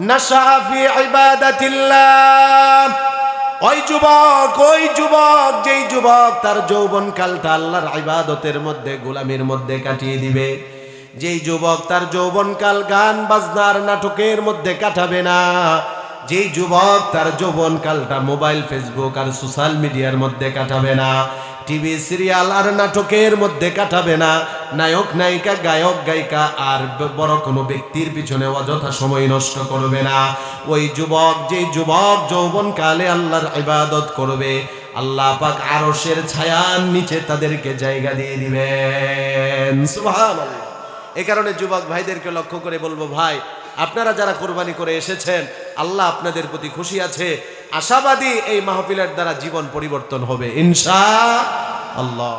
নাশা ফি ইবাদাতিল্লাহ। ওই যুবক যেই যুবক তার যৌবনকালটা আল্লাহর ইবাদতের মধ্যে, গোলামির মধ্যে কাটিয়ে দিবে, যেই যুবক তার যৌবনকাল গান বাজনার নাটকের মধ্যে কাটাবে না, যেই যুবক তার যৌবনকালটা মোবাইল, ফেসবুক আর সোশ্যাল মিডিয়ার মধ্যে কাটাবে না, টিভি সিরিয়াল আর নাটকের মধ্যে কাটাবে না, নায়ক নায়িকা, গায়ক গায়িকা আর বড় কোনো ব্যক্তির পিছনে অযথা সময় নষ্ট করবে না, ওই যুবক, যেই যুবক যৌবনকালে আল্লাহর ইবাদত করবে, আল্লাহ পাক আরশের ছায়ার নিচে তাদেরকে জায়গা দিয়ে দিবেন। সুবহানাল্লাহ। এই কারণে যুবক ভাইদেরকে লক্ষ্য করে বলবো, ভাই আপনারা যারা কোরবানি করে এসেছেন, আল্লাহ আপনাদের প্রতি খুশি আছে, আশাবাদী এই মাহফিলের দ্বারা জীবন পরিবর্তন হবে ইনশাআল্লাহ।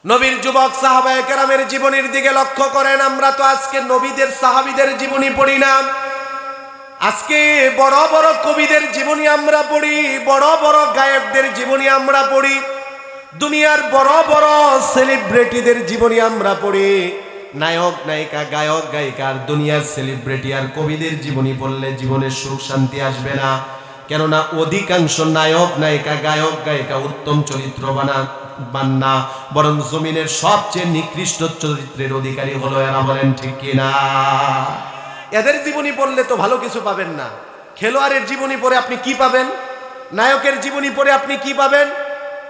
নবীর যুবক সাহাবায়ে কেরামের জীবনের দিকে লক্ষ্য করেন। আমরা তো আজকে নবীদের, সাহাবীদের জীবনী পড়ি না, আজকে বড় বড় কবিদের জীবনী আমরা পড়ি, বড় বড় গায়কদের জীবনী আমরা পড়ি, দুনিয়ার বড় বড় সেলিব্রিটিদের জীবনী আমরা পড়ি। নায়ক নায়িকা, গায়ক গায়িকার, দুনিয়ার সেলিব্রিটি আর কবিদের জীবনী পড়লে জীবনের সুখ শান্তি আসবে না। কেননা অধিকাংশ নায়ক নায়িকা, গায়ক গায়িকা উত্তম চরিত্র বান্না, বরং জমিনের সবচেয়ে নিকৃষ্ট চরিত্রের অধিকারী হলো এরা। বলেন ঠিক কিনা? এদের জীবনী পড়লে তো ভালো কিছু পাবেন না। খেলোয়াড়ের জীবনী পড়ে আপনি কি পাবেন? নায়কের জীবনী পড়ে আপনি কি পাবেন?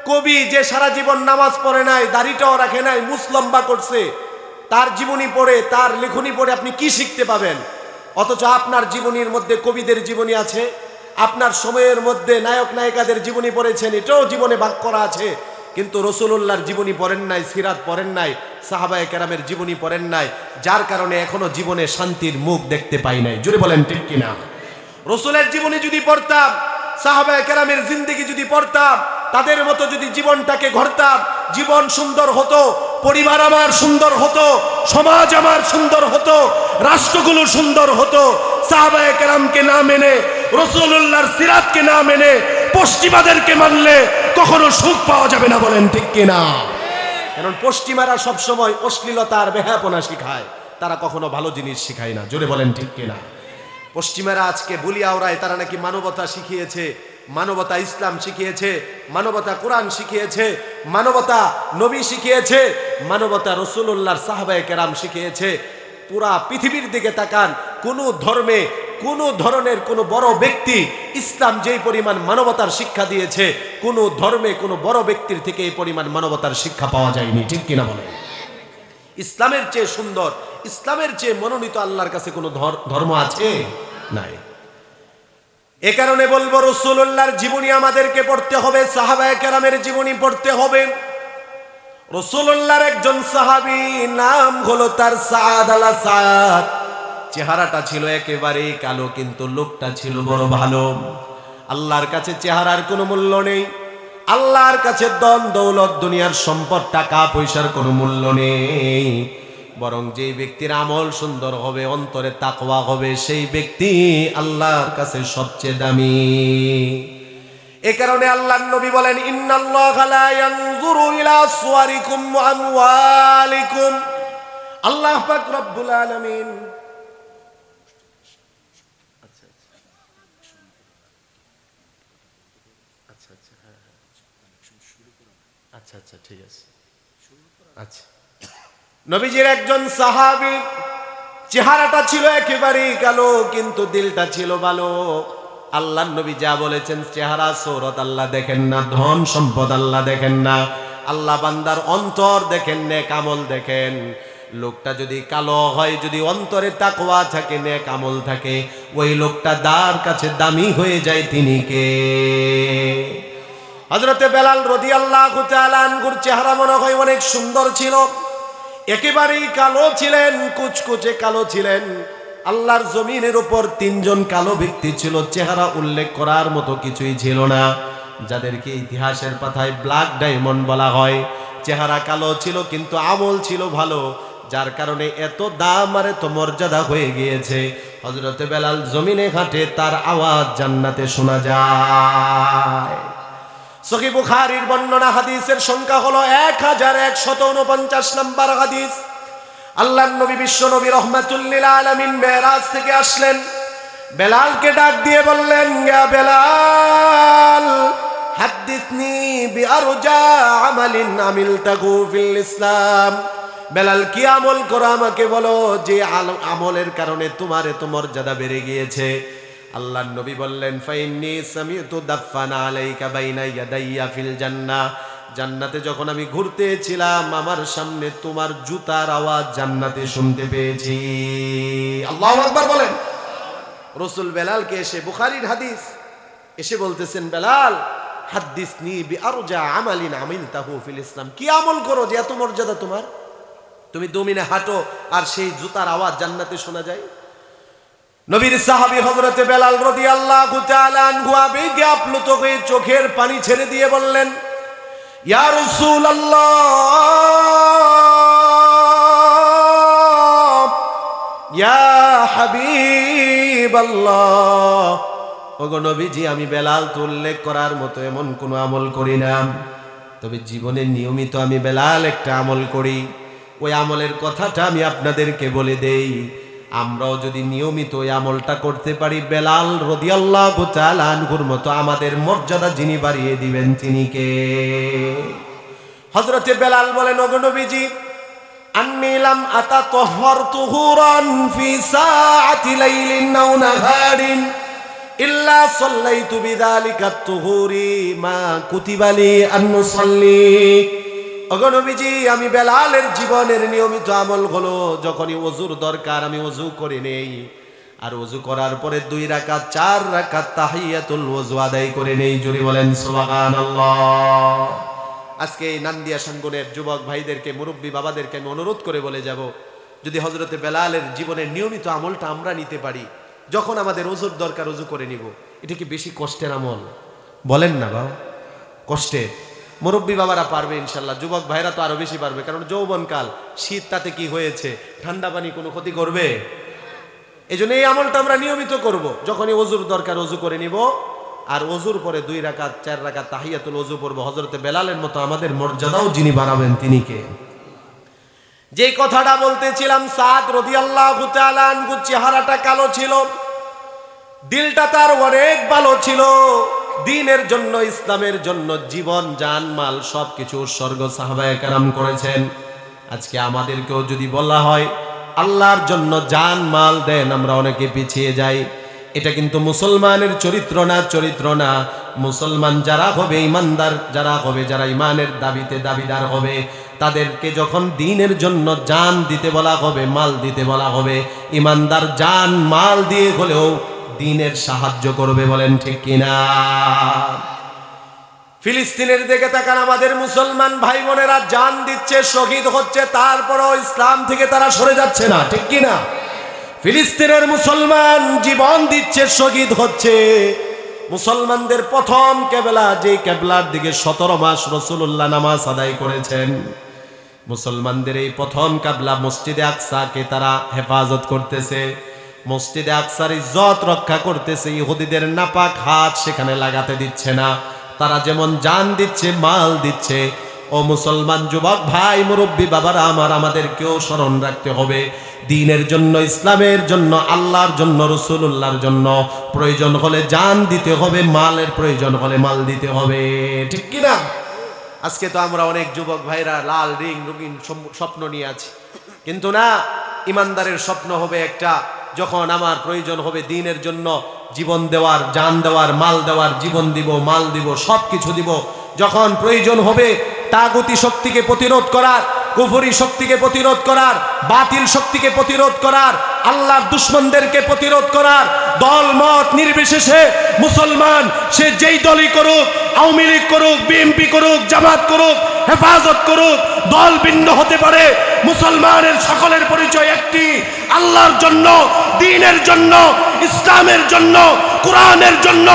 কবি যে সারা জীবন নামাজ পড়ে নাই, দাড়িটাও রাখে নাই, মুছ লম্বা করছে, তার জীবনী পড়ে, তার লেখনী পড়ে আপনি কি শিখতে পাবেন? অথচ আপনার জীবনীর মধ্যে কবিদের জীবনী আছে, আপনার সময়ের মধ্যে নায়ক নায়িকাদের জীবনী পড়েছেন, এটাও জীবনে ভাগ করা আছে, কিন্তু রাসূলুল্লাহর জীবনী পড়েন নাই, সিরাত পড়েন নাই, সাহাবায়ে কেরামের জীবনী পড়েন নাই, যার কারণে এখনো জীবনে শান্তির মুখ দেখতে পাই নাই। জোরে বলেন ঠিক কিনা? রাসূলের জীবনী যদি পড়তাম, সাহাবায়ে কেরামের জিন্দেগি যদি পড়তাম, তাদের মতো যদি জীবনটাকে গড়তাম, জীবন সুন্দর হতো, পরিবার আমার সুন্দর হতো, সমাজ আমার সুন্দর হতো, রাষ্ট্রগুলো সুন্দর হতো। সাহাবায়ে কেরামকে না মেনে, রাসূলুল্লাহর সিরাতকে না মেনে, পশ্চিমাদেরকে মানলে কখনো সুখ পাওয়া যাবে না। বলেন ঠিক কিনা? কারণ পশ্চিমারা সবসময় অশ্লীলতা আর বেহায়াপনা শিখায়, তারা কখনো ভালো জিনিস শিখায় না। জোরে বলেন ঠিক কিনা? পশ্চিমারা আজকে বলি আওরায়, তারা নাকি মানবতা শিখিয়েছে, মানবতা ইসলাম শিখিয়েছে, মানবতা কোরআন শিখিয়েছে, মানবতা নবী শিখিয়েছে, মানবতা রাসূলুল্লাহর সাহাবায়ে কেরাম শিখিয়েছে। পুরা পৃথিবীর দিকে তাকান, কোন ধর্মে, কোন ধরনের কোন বড় ব্যক্তি ইসলাম যেই পরিমাণ মানবতার শিক্ষা দিয়েছে, কোন ধর্মে কোন বড় ব্যক্তির থেকে এই পরিমাণ মানবতার শিক্ষা পাওয়া যায়নি। ঠিক কিনা বলেন? ইসলামের চেয়ে সুন্দর, ইসলামের চেয়ে মনোনীত আল্লাহর কাছে কোন ধর্ম আছে? নাই। এ কারণে বলবো, রাসূলুল্লাহর জীবনী আমাদেরকে পড়তে হবে, সাহাবায়ে কেরামের জীবনী পড়তে হবে। রাসূলুল্লাহর একজন সাহাবী, নাম হলো তার সাদ আল সাদ। চেহারাটা ছিল একেবারেই কালো, কিন্তু লোকটা ছিল বড় ভালো। আল্লাহর কাছে চেহারার কোনো মূল্য নেই, আল্লাহর কাছে ধন দৌলত, দুনিয়ার সম্পদ, টাকা পয়সার কোনো মূল্য নেই, বরং যেই ব্যক্তির আমল সুন্দর হবে, অন্তরে তাকওয়া হবে, সেই ব্যক্তি আল্লাহর কাছে সবচেয়ে দামি। এ কারণে আল্লাহর নবী বলেন, ইন্নাল্লাহা লা ইয়ানজুরু ইলা সুওয়ারিকুম ওয়া আমওয়ালিকুম। আল্লাহ পাক রব্বুল আলামিন আচ্ছা ঠিক আছে। আচ্ছা, নবীজির একজন সাহাবী, চেহারাটা ছিল একেবারেই কালো, কিন্তু দিলটা ছিল ভালো। আল্লাহর নবী যা বলেছেন, চেহারা সূরত আল্লাহ দেখেন না, ধন সম্পদ আল্লাহ দেখেন না, আল্লাহ বান্দার অন্তর দেখেন, নেক আমল দেখেন। লোকটা যদি কালো হয়, যদি অন্তরে তাকওয়া থাকে, নেক আমল থাকে, ওই লোকটা তার কাছে দামি হয়ে যায়। তিনি কে? হযরতে বেলাল রাদিয়াল্লাহু তাআলা আনহুর চেহারা মনে হয় অনেক সুন্দর ছিল, একেবারেই কালো ছিলেন, কুচকুচে কালো ছিলেন। আল্লাহর জমিনের উপর তিনজন কালো ব্যক্তি ছিল, চেহারা উল্লেখ করার মতো কিছুই ছিল না, যাদেরকে ইতিহাসের পাতায় ব্ল্যাক ডায়মন্ড বলা হয়। চেহারা কালো ছিল, কিন্তু আমল ছিল ভালো, যার কারণে এত দাম আর এত মর্যাদা হয়ে গিয়েছে। হযরতে বেলাল জমিনে হাঁটে, তার আওয়াজ জান্নাতে শোনা যায়। সহিহ বুখারীর বর্ণনা, হাদিসের সংখ্যা হলো 1149 নম্বর হাদিস। আল্লাহর নবী, বিশ্ব নবী রহমাতুল লিল আলামিন মেরাজ থেকে আসলেন। বেলালকে ডাক দিয়ে বললেন, ইয়া বেলাল হাদ্দিসনি বিআরজা আমালিন আমিলতাহু ফিল ইসলাম। বেলাল, কি আমল করো আমাকে বলো যে আমলের কারণে তোমার এত মর্যাদা বেড়ে গিয়েছে। আল্লাহর নবী বললেন, ফাইন্নী সামিতু দাফানা আলাইকা বাইনা ইয়াদাইয়া ফিল জান্নাহ। জান্নাতে যখন আমি ঘুরতেছিলাম আমার সামনে তোমার জুতার আওয়াজ জান্নাতে শুনতে পেয়েছি। আল্লাহু আকবার বলেন। রাসূল বেলালকে এসে, বুখারীর হাদিস, এসে বলতেছেন, বেলাল হাদ্দিসনি বিআরজা আমালিন আমিলতাহু ফিল ইসলাম। কি আমল করো যে এত মর্যাদা তোমার? তুমি দুমিনে হাঁটো আর সেই জুতার আওয়াজ জান্নাতে শোনা যায়। নবীর সাহাবী হযরতে বেলাল রাদিয়াল্লাহু তাআলা আনহু আবেগে আপ্লুত হয়ে চোখের পানি ছেড়ে দিয়ে বললেন, ইয়া রাসূলুল্লাহ, ইয়া হাবিবাল্লাহ, ওগো নবীজি, আমি বেলাল তো উল্লেখ করার মতো এমন কোনো আমল করি না, তবে জীবনে নিয়মিত আমি বেলাল একটা আমল করি। ওই আমলের কথাটা আমি আপনাদেরকে বলে দেই। আমরাও যদি নিয়মিত ওই আমলটা করতে পারি, বেলাল রাদিয়াল্লাহু তাআলা আনহুর মতো আমাদের মর্যাদা যিনি বাড়িয়ে দিবেন তিনি কে? হযরতে বেলাল বলেন, ওগো নবীজি, আন্নী লাম আতাতাহহার তুহুরান ফি সাআতি লাইলিন আও নাহারিন ইল্লা সাল্লাইতু বিযালিকা আত-তুহুরি মা কুতিবা লি আন নুসাল্লি। ওগো নবীজি, আমি বেলালের জীবনের নিয়মিত আমল হলো যখনই ওযুর দরকার আমি ওযু করে নেই, আর ওযু করার পরে 2 রাকাত 4 রাকাত তাহিয়াতুল ওযু আদায় করে নেই। জোরে বলেন সুবহানাল্লাহ। আজকে এই নান্দিয়া সাঙ্গনের যুবক ভাইদেরকে, মুরব্বী বাবাদেরকে আমি অনুরোধ করে বলে যাব, যদি হযরতে বেলালের জীবনের নিয়মিত আমলটা আমরা নিতে পারি, যখন আমাদের ওযুর দরকার ওযু করে নিব। এটা কি বেশি কষ্টের আমল? বলেন না বাবা, কষ্টের? মুরব্বী বাবারা পারবে ইনশাল্লাহ, যুবক ভাইরা তো আরো বেশি পারবে, কারণ যৌবনকাল, শীত, তাতে কি হয়েছে, ঠান্ডা পানি কোনো ক্ষতি করবে? এই জন্য এই আমলটা আমরা নিয়মিত করব। যখনই ওযুর দরকার ওযু করে নিব, আর ওযুর পরে 2 রাকাত 4 রাকাত তাহিয়াতুল ওযু পড়ব। হযরতে বেলালের মতো আমাদের মর্যাদাও যিনি বাড়াবেন তিনি কে? যে কথাটা বলতেছিলাম, সাদ রাদিয়াল্লাহু তাআলা আনহু চেহারাটা কালো ছিল, দিলটা তার অনেক ভালো ছিল। দ্বীনের জন্য, ইসলামের জন্য জীবন, জান, মাল সবকিছু উৎসর্গ সাহাবায়ে কেরাম করেছেন। আজকে আমাদেরকেও যদি বলা হয় আল্লাহর জন্য জান মাল দেন, আমরা অনেকে পিছিয়ে যাই। এটা কিন্তু মুসলমানের চরিত্র না। মুসলমান যারা হবে, ইমানদার যারা হবে, যারা ইমানের দাবিতে দাবিদার হবে, তাদেরকে যখন দ্বীনের জন্য জান দিতে বলা হবে, মাল দিতে বলা হবে, ইমানদার জান মাল দিয়ে হলেও দ্বীনের সাহায্য করবে। বলেন ঠিক কিনা? ফিলিস্তিনের দিকে তাকান, আমাদের মুসলমান ভাই বোনেরা জান দিচ্ছে, শহীদ হচ্ছে, তারপরও ইসলাম থেকে তারা সরে যাচ্ছে না, ঠিক কিনা? ফিলিস্তিনের মুসলমান জীবন দিচ্ছে, শহীদ হচ্ছে। মুসলমানদের প্রথম কেবলা, যে কেবলার দিকে 17 মাস রাসূলুল্লাহ নামাজ আদায় করেছেন, মুসলমানদের এই প্রথম কেবলা মসজিদে আকসাকে তারা হেফাজত করতেছে, মসজিদে আকসার ইজ্জত রক্ষা করতেছে। ইহুদিদের নাপাক হাত সেখানে লাগাতে দিচ্ছে না। তারা যেমন জান দিচ্ছে, মাল দিচ্ছে। ও মুসলমান যুবক ভাই, মুরব্বী বাবারা আমার, আমাদেরকেও স্মরণ রাখতে হবে, দ্বীনের জন্য, ইসলামের জন্য, আল্লাহর জন্য, রাসূলুল্লাহর জন্য প্রয়োজন হলে জান দিতে হবে, মালের প্রয়োজন হলে মাল দিতে হবে, ঠিক কিনা? আজকে তো আমরা অনেক যুবক ভাইরা লাল রিং রঙিন স্বপ্ন নিয়ে আছি, কিন্তু না, ইমানদারের স্বপ্ন হবে একটা, যখন আমার প্রয়োজন হবে দ্বীনের জন্য জীবন দেওয়ার, জান দেওয়ার, মাল দেওয়ার, জীবন দিব, মাল দিব, সব কিছু দিব। যখন প্রয়োজন হবে তাগুতি শক্তিকে প্রতিরোধ করার, কুফরি শক্তিকে প্রতিরোধ করার, বাতিল শক্তিকে প্রতিরোধ করার, আল্লাহর দুশমনদেরকে প্রতিরোধ করার, দল মত নির্বিশেষে মুসলমান সে যেই দলই করুক, আওয়ামী লীগ করুক, বিএনপি করুক, জামাত করুক, হেফাজত করুক, দল ভিন্ন হতে পারে, মুসলমানের সকলের পরিচয় একটি, আল্লাহর জন্য, দ্বীনের জন্য, ইসলামের জন্য, কোরআনের জন্য,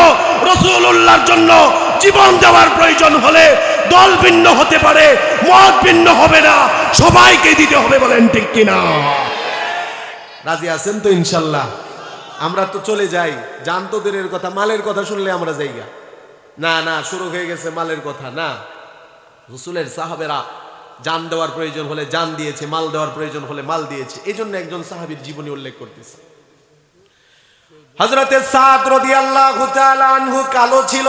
রাসূলুল্লাহর জন্য জীবন দেওয়ার প্রয়োজন হলে দল ভিন্ন হতে পারে, মত ভিন্ন হবে না, সবাইকে দিতে হবে। বলেন ঠিক কিনা? রাজি আছেন তো ইনশাল্লাহ? আমরা তো চলে যাই, জান তো দূরের কথা, মালের কথা শুনলে আমরা যাইগা, না শুরু হয়ে গেছে মালের কথা। না, রাসূলের সাহাবেরা জান দেওয়ার প্রয়োজন হলে জান দিয়েছে, মাল দেওয়ার প্রয়োজন হলে মাল দিয়েছে। এই জন্য একজন সাহাবীর জীবনী উল্লেখ করতেছে। হযরতে সাদ রাদিয়াল্লাহু তাআলা আনহু কালো ছিল,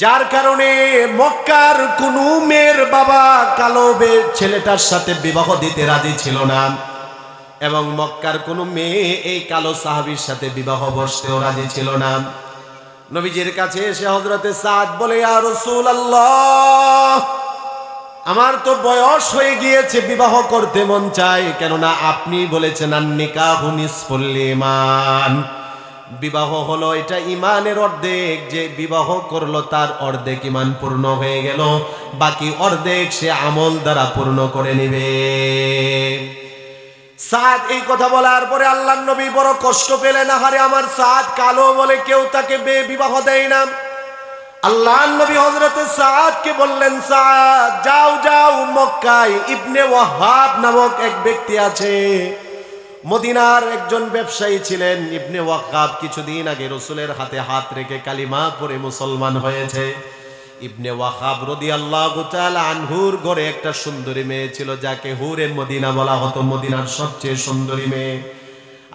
যার কারণে মক্কার কোন মেয়ের বাবা কালো ছেলেটার সাথে বিবাহ দিতে রাজি ছিল না, এবং মক্কার কোন মেয়ে এই কালো সাহাবীর সাথে বিবাহ বসতেও রাজি ছিল না। নবীজির কাছে এসে হযরতে সাদ বলে, ইয়া রাসূলুল্লাহ, আমার তো বয়স হয়ে গিয়েছে, বিবাহ করতে মন চায়, কেননা আপনি বলেছেন আন-নিকাহু নিসফুল ঈমান, বিবাহ হলো এটা ইমানের অর্ধেক, যে বিবাহ করলো তার অর্ধেক ইমান পূর্ণ হয়ে গেল, বাকি অর্ধেক সে আমল দ্বারা পূর্ণ করে নেবে। সাদ এই কথা বলার পরে আল্লাহর নবী বড় কষ্ট পেলেন, আহারে আমার সাদ কালো বলে কেউ তাকে বিবাহ দেয় না। আল্লাহর নবী হযরতে সাদকে বললেন, সাদ যাও যাও, মক্কায় ইবনে ওয়াহাব নামক এক ব্যক্তি আছে, মদিনার একজন ব্যবসায়ী ছিলেন ইবনে ওয়াহাব, কিছুদিন আগে রাসূলের হাতে হাত রেখে কালিমা পড়ে মুসলমান হয়েছে। ইবনে ওয়াহাব রাদিয়াল্লাহু তাআলা আনহুর ঘরে একটা সুন্দরী মেয়ে ছিল, যাকে হুরে মদিনা বলা হতো, মদিনার সবচেয়ে সুন্দরী মেয়ে।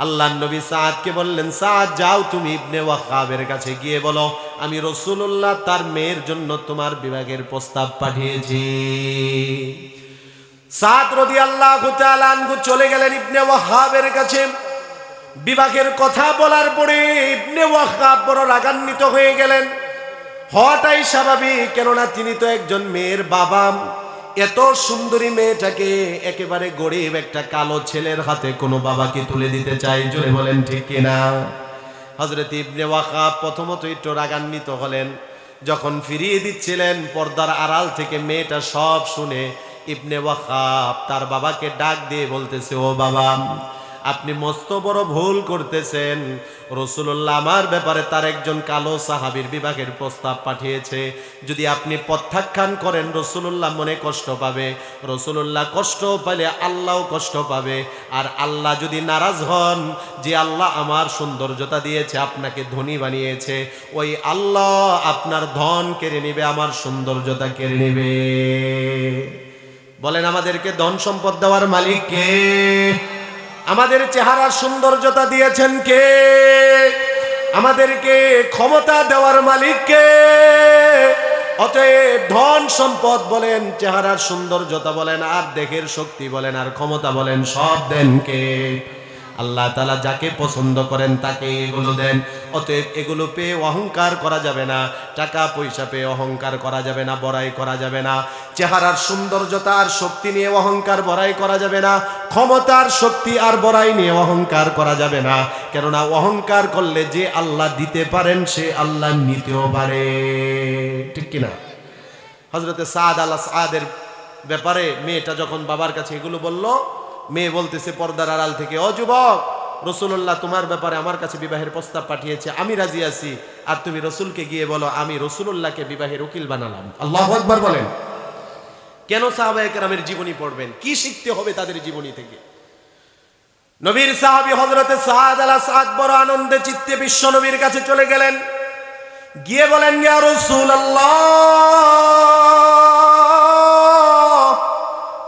আল্লাহর নবী সাদকে বললেন, সাদ যাও তুমি ইবনে ওয়াহাবের কাছে গিয়ে বলো, আমি রাসূলুল্লাহ তার মেয়ের জন্য তোমার বিবাহের প্রস্তাব পাঠিয়েছি। সাদ রাদিয়াল্লাহু তাআলা আনহু চলে গেলেন ইবনে ওয়াহাবের কাছে। বিবাহের কথা বলার পরে ইবনে ওয়াহাব বড় রাগান্বিত হয়ে গেলেন। হওয়াটাই স্বাভাবিক, কেননা তিনি তো একজন মেয়ের বাবা। এত সুন্দরী মেয়েটাকে একেবারে গরিব একটা কালো ছেলের হাতে কোনো বাবাকে তুলে দিতে চাই? জোরে বলেন ঠিক কিনা? হযরত ইবনে ওয়াহাব প্রথমত একটু রাগান্বিত হলেন। যখন ফিরিয়ে দিচ্ছিলেন, পর্দার আড়াল থেকে মেয়েটা সব শুনে ইবনে ওয়াহাব তার বাবাকে ডাক দিয়ে বলতেছে, ও বাবা, আপনি মস্ত বড় ভুল করতেছেন। রাসূলুল্লাহ আমার ব্যাপারে তার একজন কালো সাহাবীর বিবাহের প্রস্তাব পাঠিয়েছে। যদি আপনি প্রত্যাখ্যান করেন, রাসূলুল্লাহ মনে কষ্ট পাবে। রাসূলুল্লাহ কষ্ট পেলে আল্লাহও কষ্ট পাবে। আর আল্লাহ যদি নারাজ হন, যে আল্লাহ আমার সৌন্দর্যতা দিয়েছে, আপনাকে ধনী বানিয়েছে, ওই আল্লাহ আপনার ধন কেড়ে নেবে, আমার সৌন্দর্যতা কেড়ে নেবে। বলেন, আমাদেরকে ধন সম্পদ দেওয়ার মালিক কে? আমাদের চেহারার সৌন্দর্যতা দিয়েছেন কে? আমাদেরকে ক্ষমতা দেওয়ার মালিক কে? অতএব ধন সম্পদ বলেন, চেহারার সৌন্দর্যতা বলেন, আর দেহের শক্তি বলেন, আর ক্ষমতা বলেন, সব দেন কে? আল্লাহ তাআলা যাকে পছন্দ করেন তাকে এগুলো দেন। অতএব এগুলো পেয়ে অহংকার করা যাবে না, টাকা পয়সা পেয়ে অহংকার করা যাবে না, বড়াই করা যাবে না। চেহারার সৌন্দর্যতা আর শক্তি নিয়ে অহংকার বড়াই করা যাবে না। ক্ষমতার শক্তি আর বড়াই নিয়ে অহংকার করা যাবে না। কেননা অহংকার করলে যে আল্লাহ দিতে পারেন, সে আল্লাহ নিতেও পারে। ঠিক কিনা? হযরতে সাদ আল সাদের ব্যাপারে মেয়েটা যখন বাবার কাছে এগুলো বলল, মেয়ে বলতেছে পর্দার আড়াল থেকে, ও যুবক, রাসূলুল্লাহ তোমার ব্যাপারে আমার কাছে বিবাহের প্রস্তাব পাঠিয়েছে, আমি রাজি আছি। আর তুমি রাসূলকে গিয়ে বলো আমি রাসূলুল্লাহকে বিবাহের উকিল বানালাম। আল্লাহু আকবার বলেন। কেন সাহাবায়ে কেরামের জীবনী পড়বেন? কি শিখতে হবে তাদের জীবনী থেকে? নবীর সাহাবী হযরতে সাদ আল সাদ বড় আনন্দে চিত্তে বিশ্ব নবীর কাছে চলে গেলেন। গিয়ে বলেন, ইয়া রাসূলুল্লাহ,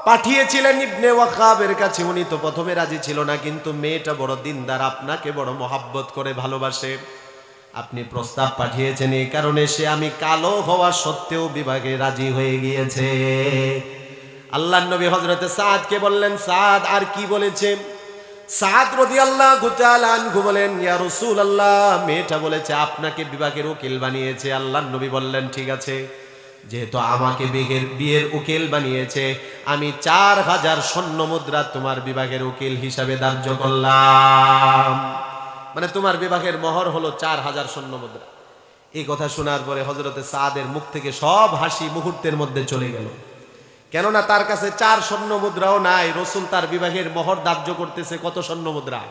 পাঠিয়েছিলেন ইবনে ওয়াহাবের কাছে, উনি তো প্রথমে রাজি ছিল না, কিন্তু মেয়েটা বড় দিনদার, আপনাকে বড় মহব্বত করে ভালোবাসে। আপনি প্রস্তাব পাঠিয়েছেন, এই কারণে সে আমি কালো হওয়া সত্ত্বেও বিবাহে রাজি হয়ে গিয়েছে। আল্লাহর নবী হযরতে সাদকে বললেন, সাদ আর কি বলেছে? সাদ রাদিয়াল্লাহু তাআলা আনহু বলেন, ইয়া রাসূলুল্লাহ, মেয়েটা বলেছে আপনাকে বিবাহের উকিল বানিয়েছে। আল্লাহর নবী বললেন, ঠিক আছে, যেহেতু আমাকে বিয়ের উকিল বানিয়েছে, আমি 4000 স্বর্ণ মুদ্রা তোমার বিবাহের উকিল হিসাবে ধার্য করলাম। মানে তোমার বিবাহের মোহর হলো 4000 স্বর্ণ মুদ্রা। এই কথা শোনার পরে হযরতে সাদের মুখ থেকে সব হাসি মুহূর্তের মধ্যে চলে গেল। কেননা তার কাছে 4 স্বর্ণ মুদ্রাও নাই। রাসূল তার বিবাহের মোহর ধার্য করতেছে কত স্বর্ণ মুদ্রা?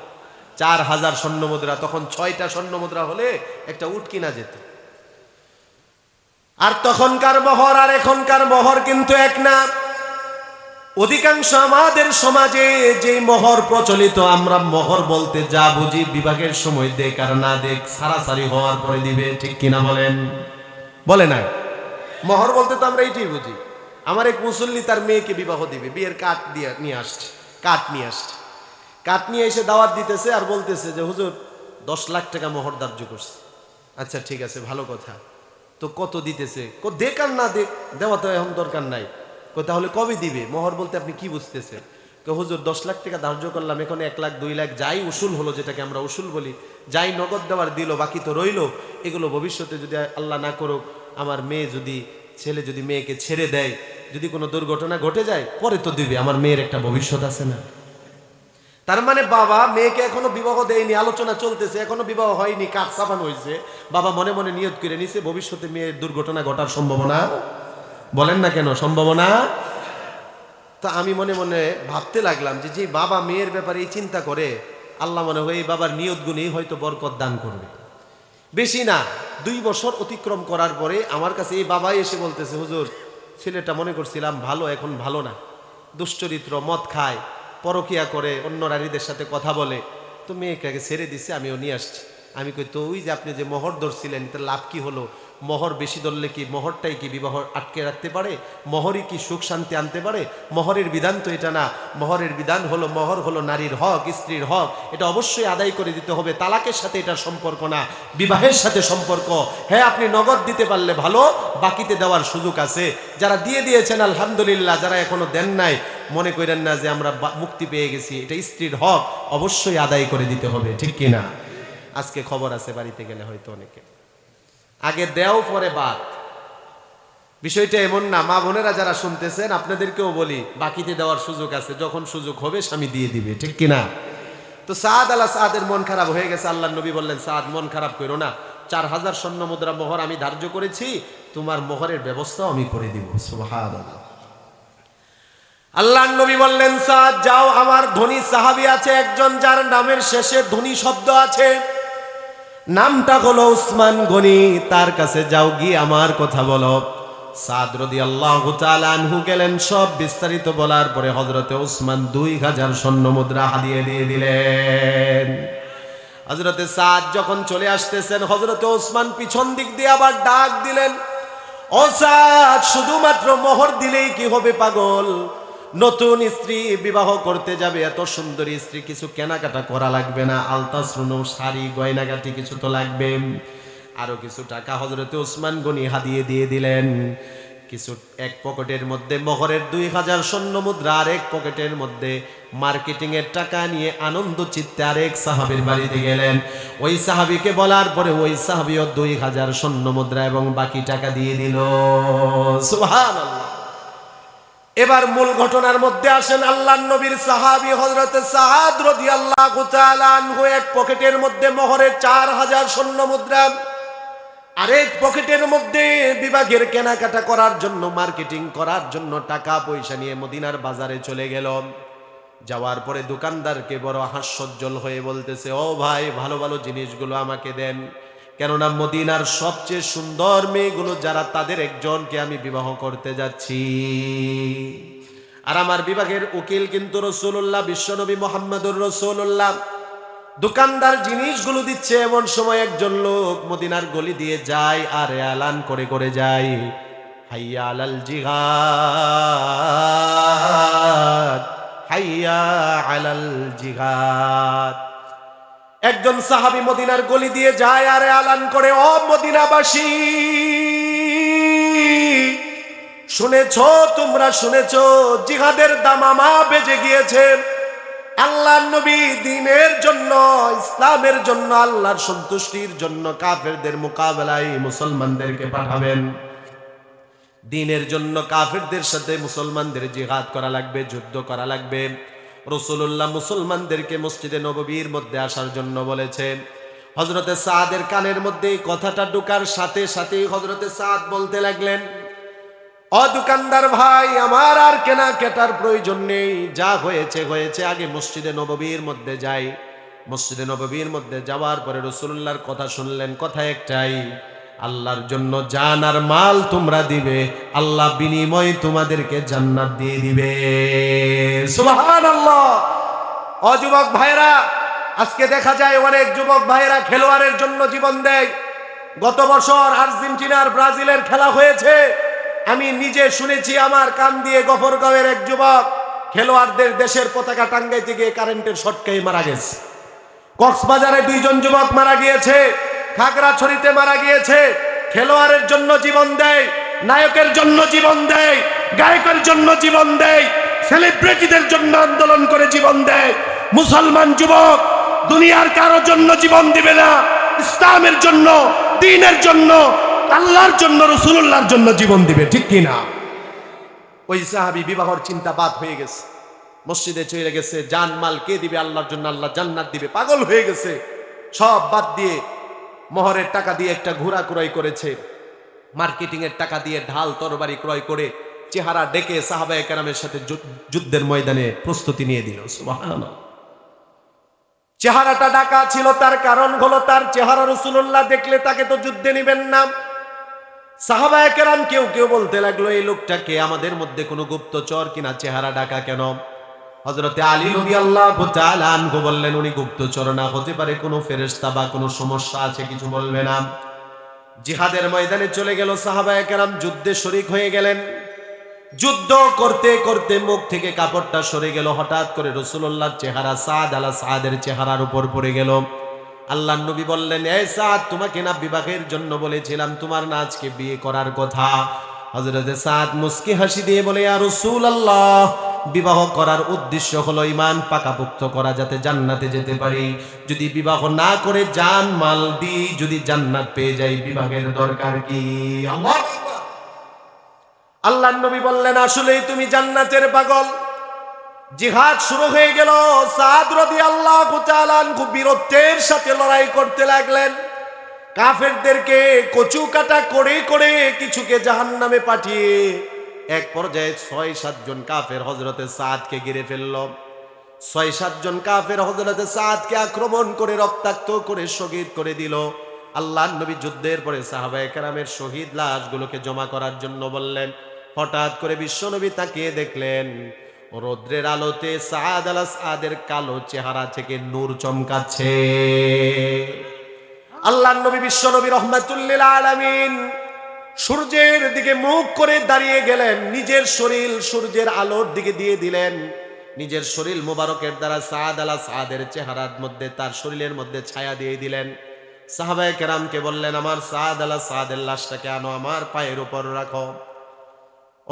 4000 স্বর্ণ মুদ্রা। তখন 6টা স্বর্ণ মুদ্রা হলে একটা উট কিনা যেত। আর তখনকার মোহর আর এখনকার মোহর কিন্তু এক না। অধিকাংশ আমাদের সমাজে যে মোহর প্রচলিত, আমরা মোহর বলতে যা বুঝি বিবাহের সময় দেখ আর না দেখ, সারাসারি হওয়ার পরে দিবে। ঠিক কিনা বলেন? বলে না? মোহর বলতে তো আমরা এইটাই বুঝি। আমার এক মুসল্লি তার মেয়েকে বিবাহ দিবে, বিয়ের কাঠ নিয়ে আসছে। কাঠ নিয়ে এসে দাওয়াত দিতেছে আর বলতেছে যে হুজুর, 10 লাখ টাকা মোহর ধার্য করছে। আচ্ছা ঠিক আছে, ভালো কথা, তো কত দিতেছে? দেখ আর না দেখ, দেওয়া তো এখন দরকার নাই। তাহলে কবে দিবে? মোহর বলতে আপনি কি বুঝতেছেন? হুজুর 10 লাখ টাকা ধার্য করলাম, এখন 1 লাখ 2 লাখ যাই উসুল হলো, যেটাকে আমরা উসুল বলি, যাই নগদ দেওয়ার দিল, বাকি তো রইলো। এগুলো ভবিষ্যতে যদি আল্লাহ না করুক আমার মেয়ে যদি, ছেলে যদি মেয়েকে ছেড়ে দেয়, যদি কোনো দুর্ঘটনা ঘটে যায়, পরে তো দিবে, আমার মেয়ের একটা ভবিষ্যৎ আছে না? তার মানে বাবা মেয়েকে এখনো বিবাহ দেয়নি, আলোচনা চলতেছে, এখনো বিবাহ হয়নি, কাজ সাবান হয়েছে, বাবা মনে মনে নিয়ত করে নিছে ভবিষ্যতে মেয়ের দুর্ঘটনা ঘটার সম্ভাবনা, বলেন না কেন সম্ভাবনা। তা আমি মনে মনে ভাবতে লাগলাম যে যে বাবা মেয়ের ব্যাপারে এই চিন্তা করে, আল্লাহ মনে হয় এই বাবার নিয়ত গুণেই হয়তো বরকত দান করবে। বেশি না, 2 বছর অতিক্রম করার পরে আমার কাছে এই বাবাই এসে বলতেছে, হুজুর ছেলেটা মনে করছিলাম ভালো, এখন ভালো না, দুশ্চরিত্র, মদ খায়, পরকিয়া করে, অন্য নারীদের সাথে কথা বলে, তো মেয়েটাকে ছেড়ে দিছে, আমিও নিয়ে আসছি। আমি কই তো ওই যে আপনি যে মোহর ধরছিলেন, তার লাভ কি হলো? মোহর বেশি ধরলে কি মোহরটাই কি বিবাহ আটকে রাখতে পারে? মোহরই কি সুখ শান্তি আনতে পারে? মোহরের বিধান তো এটা না। মোহরের বিধান হলো, মোহর হলো নারীর হক, স্ত্রীর হক, এটা অবশ্যই আদায় করে দিতে হবে। তালাকের সাথে এটার সম্পর্ক না, বিবাহের সাথে সম্পর্ক। হ্যাঁ, আপনি নগদ দিতে পারলে ভালো, বাকিতে দেওয়ার সুযোগ আছে। যারা দিয়ে দিয়েছেন আলহামদুলিল্লাহ, যারা এখনো দেন নাই মনে করেন না যে আমরা মুক্তি পেয়ে গেছি, এটা স্ত্রীর হক, অবশ্যই আদায় করে দিতে হবে, ঠিক কিনা? আজকে খবর আছে বাড়িতে গেলে হয়তো অনেকে, আগে দেও পরে বাদ। বিষয়টা এমন না, মা বোনেরা যারা শুনতেছেন আপনাদেরকেও বলি, বাকিতে দেওয়ার সুযোগ আছে, যখন সুযোগ হবে স্বামী দিয়ে দিবে, ঠিক কিনা? তো সাদ আল্লাহ সাদের মন খারাপ হয়ে গেছে। আল্লাহ নবী বললেন, সাদ মন খারাপ করো না, 4000 স্বর্ণ মুদ্রা মোহর আমি ধার্য করেছি, তোমার মোহরের ব্যবস্থাও আমি করে দিব। সুবহানাল্লাহ। আল্লাহ নবী বললেন, সাদ যাও, আমার ধনী সাহাবী আছে একজন, যার নামের শেষে ধনী শব্দ আছে, নামটা হলো উসমান গনি, তার কাছে যাও, গিয়ে আমার কথা বলো। সাদ রাদিয়াল্লাহু তাআলা আনহু গেলেন, সব বিস্তারিত বলার পরে হযরতে উসমান 2000 স্বর্ণ মুদ্রা হাদিয়ে দিয়ে দিলেন। হযরতে সাদ যখন চলে আসতেছেন, হযরতে উসমান পিছন দিক দিয়ে আবার ডাক দিলেন, ও সাদ, শুধুমাত্র মোহর দিলেই কি হবে পাগল? নতুন স্ত্রী বিবাহ করতে যাবে, এত সুন্দরী স্ত্রী, কিছু কেনাকাটা করা লাগবে না? আলতা সোনো, শাড়ি, গয়নাগাটি কিছু তো লাগবে। আরো কিছু টাকা হযরতে উসমান গনি হাদিয়ে দিয়ে দিলেন। কিছু এক পকেটের মধ্যে মোহরের 2000 স্বর্ণ মুদ্রা, আর এক পকেটের মধ্যে মার্কেটিং এর টাকা নিয়ে আনন্দ চিত্তে আরেক সাহাবীর বাড়িতে গেলেন। ওই সাহাবীকে বলার পরে ওই সাহাবীও 2000 স্বর্ণ মুদ্রা এবং বাকি টাকা দিয়ে দিল। সুবহানাল্লাহ। এবার মূল ঘটনার মধ্যে আসেন। আল্লাহর নবীর সাহাবী হযরতে সাদ রাদিয়াল্লাহু তাআলা আনহু এক পকেটের মধ্যে মোহরের 4000 স্বর্ণ মুদ্রা, আরেক পকেটের মধ্যে বিভাগের কেনাকাটা করার জন্য, মার্কেটিং করার জন্য টাকা পয়সা নিয়ে মদিনার বাজারে চলে গেল। যাওয়ার পরে দোকানদারকে বড় হাস্যোজ্জ্বল হয়ে বলতেছে, ও ভাই, ভালো ভালো জিনিসগুলো আমাকে দেন, কেননা মদিনার সবচেয়ে সুন্দর মেয়েগুলো যারা, তাদের একজনকে আমি বিবাহ করতে যাচ্ছি। আর আমার বিভাগের উকিল কিন্তু রাসূলুল্লাহ, বিশ্বনবী মুহাম্মদুর রাসূলুল্লাহ। দোকানদার জিনিসগুলো দিচ্ছে, এমন সময় একজন লোক মদিনার গলি দিয়ে যায় আর এলান করে করে যায়, হাইয়া আলাল জিহাদ, হাইয়া আলাল জিহাদ। একজন সাহাবী মদিনার গলি দিয়ে যায় আর এলান করে, ও মদিনাবাসী, শুনেছো, তোমরা শুনেছো, জিহাদের দামামা বেজে গিয়েছে। আল্লাহর নবী দ্বীনের জন্য, ইসলামের জন্য, আল্লাহর সন্তুষ্টির জন্য কাফেরদের মোকাবেলায় মুসলমানদেরকে পাঠাবেন। দ্বীনের জন্য কাফেরদের সাথে মুসলমানদের জিহাদ করা লাগবে, যুদ্ধ করা লাগবে। রাসূলুল্লাহ মুসলমানদেরকে মসজিদে নববীর মধ্যে আসার জন্য বলেছেন। হযরতে সাদের কানের মধ্যে এই কথাটা ঢোকার সাথে সাথেই হযরতে সাদ বলতে লাগলেন, ও দোকানদার ভাই, আমার আর কেনাকাটার প্রয়োজন নেই, যা হয়েছে হয়েছে, আগে মসজিদে নববীর মধ্যে যাই। মসজিদে নববীর মধ্যে যাওয়ার পরে রাসূলুল্লাহর কথা শুনলেন, কথা একটাই, আল্লাহর জন্য জান আর মাল তোমরা দিবে, আল্লাহ বিনিময়ে তোমাদেরকে জান্নাত দিয়ে দিবে। সুবহানাল্লাহ। ও যুবক ভাইরা, আজকে দেখা যায় অনেক যুবক ভাইরা খেলোয়াড়ের জন্য জীবন দেয়। গত বছর আর্জেন্টিনার ব্রাজিলের খেলা হয়েছে, আমি নিজে শুনেছি আমার কান দিয়ে, গফরগাঁওয়ের এক যুবক খেলোয়াড়দের দেশের পতাকা টাঙ্গাইতে গিয়ে কারেন্টের শর্টকাই মারা গেছে। কক্সবাজারে 2 জন যুবক মারা গিয়েছে, খাগড়াছড়িতে মারা গিয়েছে। খেলোয়াড়ের জন্য জীবন দেয়, নায়কের জন্য জীবন দেয়, গায়কের জন্য জীবন দেয়, সেলিব্রিটিদের জন্য আন্দোলন করে জীবন দেয়। মুসলমান যুবক দুনিয়ার কারোর জন্য জীবন দিবে না, ইসলামের জন্য, দ্বীনের জন্য, আল্লাহর জন্য, রাসূলুল্লাহর জন্য জীবন দিবে, ঠিক কি না? ওই সাহাবী বিবাহর চিন্তা বাদ হয়ে গেছে, মসজিদে চলে গেছে। জানমাল কে দিবে? আল্লাহর জন্য, আল্লাহ জান্নাত দিবে, পাগল হয়ে গেছে। সব বাদ দিয়ে মোহরের টাকা দিয়ে একটা ঘোড়া ক্রয় করেছে, মার্কেটিং এর টাকা দিয়ে ঢাল তরবারি ক্রয় করে চেহারা ডেকে সাহাবায়ে কেরামের সাথে যুদ্ধের ময়দানে প্রস্তুতি নিয়ে দিল। সুবহানাল্লাহ। চেহারাটা ঢাকা ছিল, তার কারণ হলো তার চেহারা রাসূলুল্লাহ দেখলে তাকে তো যুদ্ধে নিবেন না। সাহাবায়ে কেরাম কেউ কেউ বলতে লাগলো, এই লোকটাকে আমাদের মধ্যে কোনো গুপ্তচর কিনা, চেহারা ঢাকা কেন? হযরতে আলী রাদিয়াল্লাহু তাআলা আনহু বললেন, উনি গুপ্তচর না, হতে পারে কোনো ফেরেশতা বা কোনো সমস্যা আছে, কিছু বলবে না। জিহাদের ময়দানে চলে গেল, সাহাবায়ে কেরাম যুদ্ধে শরীক হয়ে গেলেন। যুদ্ধ করতে করতে মুখ থেকে কাপড়টা সরে গেল। হঠাৎ করে রাসূলুল্লাহর চেহারা সাদ আলা সাদের চেহারার উপর পড়ে গেল। আল্লাহর নবী বললেন, এই সাদ, তোমাকে না বিবাহের জন্য বলেছিলাম, তোমার না আজকে বিয়ে করার কথা? হযরতে সাদ মুস্কি হাসি দিয়ে বলে, ইয়া রাসূলুল্লাহ, বিবাহ করার উদ্দেশ্য হলো ঈমান পাকাপোক্ত করা, যাতে জান্নাতে যেতে পারি। যদি বিবাহ না করে জান মাল দিই, যদি জান্নাত পেয়ে যাই, বিবাহের দরকার কি? আল্লাহু আকবার। আল্লাহর নবী বললেন, আসলেই তুমি জান্নাতের পাগল। জিহাদ শুরু হয়ে গেল। সাদ রাদিয়াল্লাহু তাআলা আনহু বীরত্বের সাথে লড়াই করতে লাগলেন। কাফেরদেরকে কচু কাটা করে করে কিছুকে জাহান্নামে পাঠিয়ে এক পর্যায়ে 6-7 জন কাফের হযরতে সাদকে ঘিরে ফেলল। 6-7 জন কাফের হযরতে সাদকে আক্রমণ করে রক্তাক্ত করে শহীদ করে দিল। আল্লাহর নবী যুদ্ধের পরে সাহাবায়ে কেরামের শহীদ লাশগুলোকে জমা করার জন্য বললেন। হঠাৎ করে বিশ্বনবী তাকিয়ে দেখলেন, রৌদ্রের আলোতে সাদ আলা সাদের কালো চেহারা থেকে নূর চমকাচ্ছে। আল্লাহর নবী বিশ্বনবী রাহমাতুল লিল আলামিন সূর্যের দিকে মুখ করে দাঁড়িয়ে গেলেন, নিজের শরীর সূর্যের আলোর দিকে দিয়ে দিলেন। নিজের শরীর মোবারকের দ্বারা সাদ আলা সাদের চেহারার মধ্যে, তার শরীরের মধ্যে ছায়া দিয়ে দিলেন। সাহাবায়ে কেরামকে বললেন, আমার সাদ আলা সাদের লাশটাকে আনো, আমার পায়ের উপর রাখো।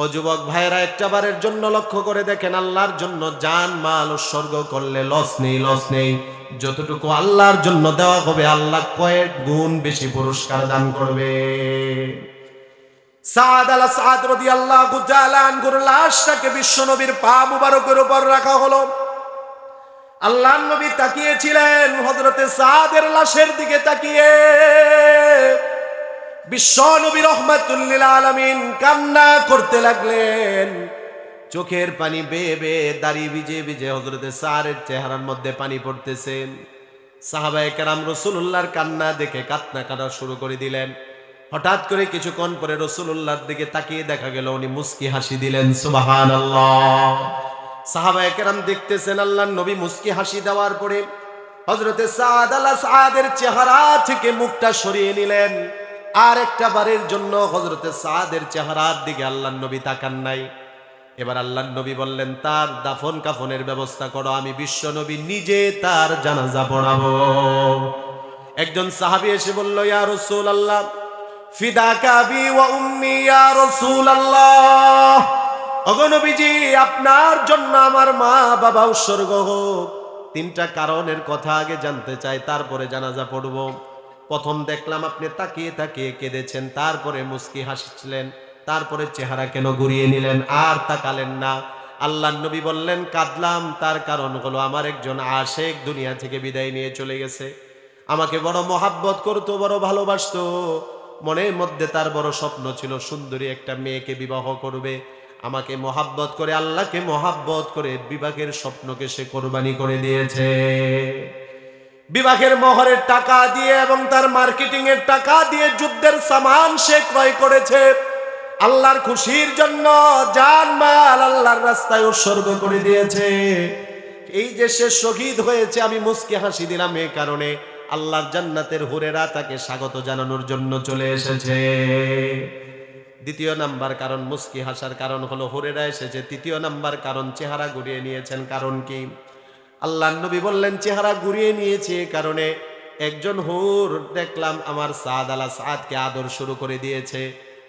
ও যুবক ভাইরা, একটা বারের জন্য লক্ষ্য করে দেখেন, আল্লাহর জন্য জান মাল উৎসর্গ করলে লস নেই, লস নেই। যতটুকু আল্লাহর জন্য দেওয়া হবে, আল্লাহ কয়েক গুণ বেশি পুরস্কার দান করবে। সাদ আলা সাদ রাদিয়াল্লাহু তাআলা আনহুর লাশটাকে বিশ্বনবীর পা মুবারকের উপর রাখা হলো। আল্লাহর নবী তাকিয়েছিলেন হযরতে সাদের লাশের দিকে তাকিয়ে। বিশ্বনবী রাহমাতুল লিল আলামিন কান্না করতে লাগলেন। চোখের পানি বেয়ে বেয়ে, দাড়ি ভিজে ভিজে হযরতে সাদের চেহারার মধ্যে পানি পড়তেছে। সাহাবায়ে কেরাম রাসূলুল্লাহর কান্না দেখে কান্না কাটা শুরু করে দিলেন। হঠাৎ করে কিছুক্ষণ পরে রাসূলুল্লাহর দিকে তাকিয়ে দেখা গেল উনি মুস্কি হাসি দিলেন। সুবহানাল্লাহ। সাহাবায়ে কেরাম দেখতেছেন, আল্লাহর নবী মুস্কি হাসি দেওয়ার পরে হযরতে সাদ আলা সাদের চেহারা থেকে মুখটা সরিয়ে নিলেন। আর একটা বারের জন্য হযরতে সাদের চেহারার দিকে আল্লাহর নবী তাকান নাই। এবার আল্লাহর নবী বললেন, তার দাফন কাফনের ব্যবস্থা করো, আমি বিশ্ব নবী নিজে তার জানাজা পড়াবো। একজন সাহাবী এসে বলল, ইয়া রাসূলুল্লাহ, ফিদাকা আবি ওয়া উম্মি ইয়া রাসূলুল্লাহ, ওগো নবীজি, আপনার জন্য আমার মা বাবা উৎসর্গ হোক। 3টা কারণের কথা আগে জানতে চাই, তারপরে জানাজা পড়ব। প্রথম দেখলাম আপনি তাকিয়ে তাকিয়ে কেঁদেছেন, তারপরে মুস্কি হাসছিলেন, তারপরে চেহারা কেন ঘুরিয়ে নিলেন, আর তাকালেন না? আল্লাহর নবী বললেন, কাঁদলাম তার কারণ হলো আমার একজন আশেক দুনিয়া থেকে বিদায় নিয়ে চলে গেছে। আমাকে বড় মহাব্বত করতো, বড় ভালোবাসতো। মনের মধ্যে তার বড় স্বপ্ন ছিল, সুন্দরী একটা মেয়েকে বিবাহ করবে। আমাকে মহাব্বত করে, আল্লাহকে মহাব্বত করে বিবাহের স্বপ্নকে সে কোরবানি করে দিয়েছে। বিবাহের মোহরের টাকা দিয়ে এবং তার মার্কেটিং এর টাকা দিয়ে যুদ্ধের সামান সে ক্রয় করেছে। আল্লাহর খুশির জন্য জান মাল আল্লাহর রাস্তায় উৎসর্গ করে দিয়েছে। এই যে সে শহীদ হয়েছে, আমি মুস্কি হাসি দিলাম এই কারণে, আল্লাহর জান্নাতের হুরেরা তাকে স্বাগত জানানোর জন্য চলে এসেছে। দ্বিতীয় নাম্বার কারণ, মুস্কি হাসার কারণ হলো হুরেরা এসেছে। তৃতীয় নাম্বার কারণ, চেহারা ঘুরিয়ে নিয়েছেন। কারণ কি? আল্লাহর নবী বললেন চেহারা ঘুরিয়ে নিয়েছে কারণে একজন হুর দেখলাম আমার সাদ আলা সাদকে আদর শুরু করে দিয়েছে।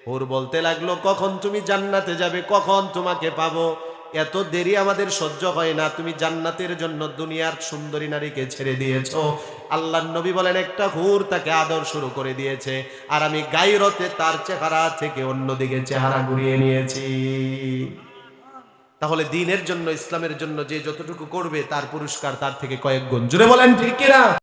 হুর বলতে লাগলো, কখন তুমি জান্নাতে যাবে, কখন তোমাকে পাবো, এত দেরি আমাদের সহ্য হয় না, তুমি জান্নাতের জন্য দুনিয়ার সুন্দরী নারীকে ছেড়ে দিয়েছো। আল্লাহর নবী বলেন একটা হুর তাকে আদর শুরু করে দিয়েছে, আর আমি গায়রতে তার চেহারা থেকে অন্যদিকে চেহারা ঘুরিয়ে নিয়েছি। তাহলে দ্বীনের জন্য, ইসলামের জন্য যে যতটুকু করবে তার পুরস্কার তার থেকে কয়েক গুণ। জুড়ে বলেন ঠিক কিনা?